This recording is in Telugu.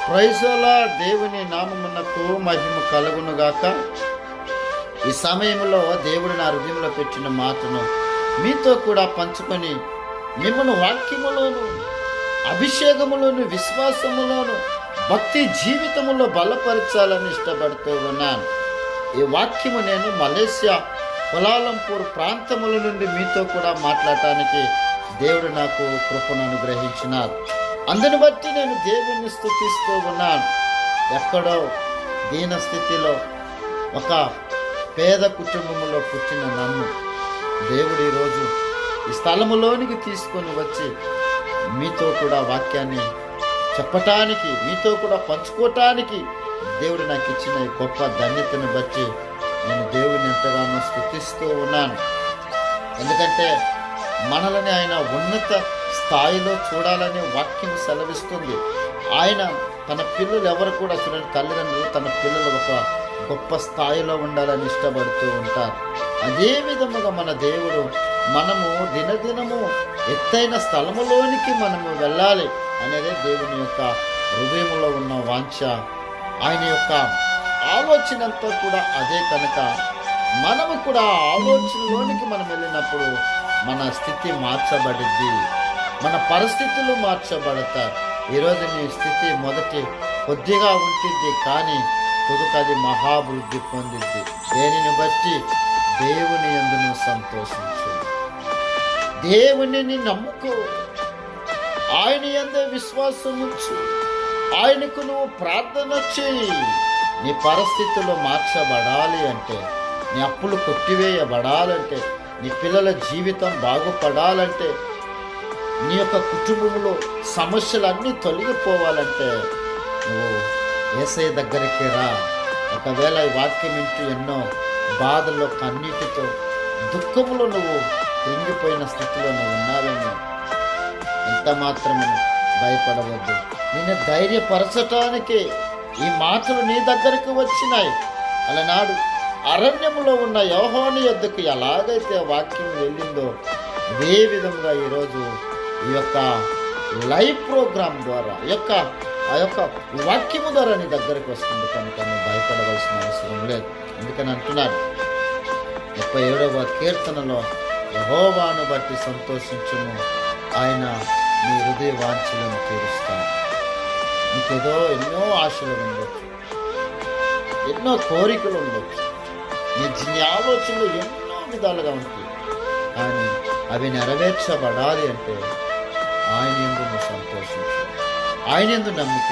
ప్రైజలా దేవుని నామమునకు మహిమ కలుగునుగాక. ఈ సమయంలో దేవుడు నా హృదయంలో పెట్టిన మాటను మీతో కూడా పంచుకొని మిమ్మల్ని వాక్యములోను, అభిషేకములోను, విశ్వాసములోను, భక్తి జీవితములో బలపరచాలని ఇష్టపడుతూ ఉన్నాను. ఈ వాక్యము నేను మలేషియా కులాలంపూర్ ప్రాంతముల నుండి మీతో కూడా మాట్లాడటానికి దేవుడు నాకు కృపను అనుగ్రహించినారు. అందుని బట్టి నేను దేవుణ్ణి స్తుతిస్తూ ఉన్నాను. ఎక్కడో దీన స్థితిలో ఒక పేద కుటుంబంలో పుట్టిన నన్ను దేవుడు ఈరోజు ఈ స్థలములోనికి తీసుకొని వచ్చి మీతో కూడా వాక్యాన్ని చెప్పటానికి, మీతో కూడా పంచుకోవటానికి దేవుడు నాకు ఇచ్చిన ఈ గొప్ప ధన్యతను బట్టి నేను దేవుడిని ఎంతగానో స్తుతిస్తూ ఉన్నాను. ఎందుకంటే మనల్ని ఆయన ఉన్నత స్థాయిలో చూడాలని వాక్యం సెలవిస్తుంది. ఆయన తన పిల్లలు ఎవరు కూడా చూడండి, తల్లిదండ్రులు తన పిల్లలు ఒక గొప్ప స్థాయిలో ఉండాలని ఇష్టపడుతూ ఉంటారు. అదే విధముగా మన దేవుడు మనము దినదినము ఎత్తైన స్థలములోనికి మనము వెళ్ళాలి అనేది దేవుని యొక్క హృదయంలో ఉన్న వాంఛ. ఆయన యొక్క ఆలోచన అంతా కూడా అదే కనుక మనము కూడా ఆ ఆలోచనలోనికి మనం వెళ్ళినప్పుడు మన స్థితి మార్చబడిద్ది, మన పరిస్థితులు మార్చబడతాయి. ఈరోజు నీ స్థితి మొదటి కొద్దిగా ఉంటుంది, కానీ తుదకది మహాభివృద్ధి పొందిద్ది. దేనిని బట్టి దేవుని యందు సంతోషించు, దేవుని నమ్ముకో, ఆయన యందే విశ్వాసం ఉంచు, ఆయనకు నువ్వు ప్రార్థన చేయి. నీ పరిస్థితులు మార్చబడాలి అంటే, నీ అప్పులు కొట్టివేయబడాలంటే, నీ పిల్లల జీవితం బాగుపడాలంటే, నీ యొక్క కుటుంబంలో సమస్యలన్నీ తొలగిపోవాలంటే నువ్వు యేసయ్య దగ్గరికి రా. ఒకవేళ ఈ వాక్యం వింటూ ఎన్నో బాధల్లో, కన్నీటితో, దుఃఖంలో నువ్వు కృంగిపోయిన స్థితిలో నువ్వు ఉన్నావేమో, ఎంత మాత్రమే భయపడవద్దు. నిన్ను ధైర్యపరచటానికి ఈ మాటలు నీ దగ్గరికి వచ్చినాయి. అలనాడు అరణ్యంలో ఉన్న యోహాను యొద్దకు ఎలాగైతే వాక్యం వెళ్ళిందో అదే విధంగా ఈరోజు ఈ యొక్క లైవ్ ప్రోగ్రామ్ ద్వారా ఆ యొక్క వాక్యము ద్వారా నీ దగ్గరికి వస్తుంది కనుక నువ్వు భయపడవలసిన అవసరం లేదు. అందుకని అంటున్నాడు 77వ కీర్తనలో, యెహోవాను బట్టి సంతోషించుము, ఆయన నీ హృదయ వాంఛలను తీరుస్తాడు. నీకేదో ఎన్నో ఆశలు ఉండొచ్చు, ఎన్నో కోరికలు ఉండొచ్చు, నీ ఆలోచనలు ఎన్నో విధాలుగా ఉంటాయి. కానీ అవి నెరవేర్చబడాలి అంటే ఆయన యందు నువ్వు సంతోషించు, ఆయన యందు నమ్మిక